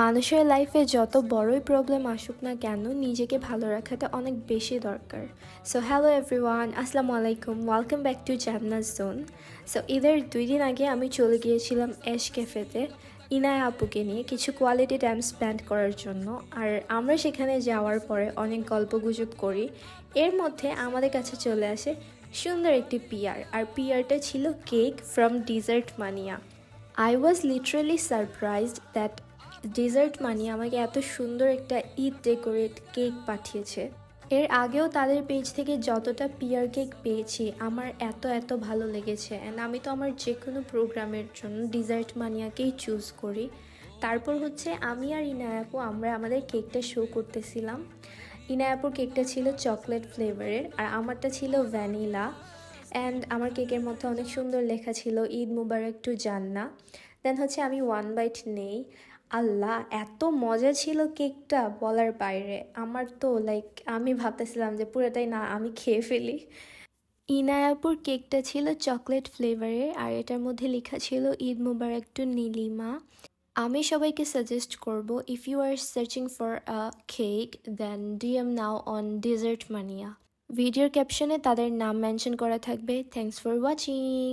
মানুষের লাইফে যত বড়ই প্রবলেম আসুক না কেন নিজেকে ভালো রাখাটা অনেক বেশি দরকার। সো হ্যালো এভরিওয়ান, আসসালামু আলাইকুম, ওয়েলকাম ব্যাক টু জান্নাত জোন। সো ঈদের 2 দিন আগে আমি চলে গিয়েছিলাম অ্যাশ ক্যাফেতে ইনায়া আপুকে নিয়ে কিছু কোয়ালিটি টাইম স্পেন্ড করার জন্য। আর আমরা সেখানে যাওয়ার পরে অনেক গল্পগুজব করি। এর মধ্যে আমাদের কাছে চলে আসে সুন্দর একটি পিয়ার, আর পিয়ারটা ছিল cake from dessert mania. I was literally surprised that dessert mania আমাকে এত সুন্দর একটা ঈদ ডেকোরেট কেক পাঠিয়েছে। এর আগেও তাদের পেজ থেকে যতটা পিয়ার কেক পেয়েছি আমার এত এত ভালো লেগেছে। অ্যান্ড আমি তো আমার যে কোনো প্রোগ্রামের জন্য ডিজার্ট মানিয়াকেই চুজ করি। তারপর হচ্ছে আমি আর ইনায়াপু আমরা আমাদের কেকটা শো করতেছিলাম। ইনায়াপুর কেকটা ছিল চকলেট ফ্লেভারের আর আমারটা ছিল ভ্যানিলা। অ্যান্ড আমার কেকের মধ্যে অনেক সুন্দর লেখা ছিল ঈদ মুবারক টু জান্না। দেন হচ্ছে আমি ওয়ান বাইট নেই। আল্লাহ, এত মজা ছিল কেকটা বলার বাইরে। আমার তো লাইক আমি ভাবতেছিলাম যে পুরোটাই না আমি খেয়ে ফেলি। ইনায়াপুর কেকটা ছিল চকলেট ফ্লেভারের আর এটার মধ্যে লেখা ছিল ঈদ মুবারক টু নীলিমা। আমি সবাইকে সাজেস্ট করব, if you are searching for a cake then DM now on Dessert Mania. ভিডিওর ক্যাপশনে তাদের নাম মেনশন করা থাকবে। Thanks for watching.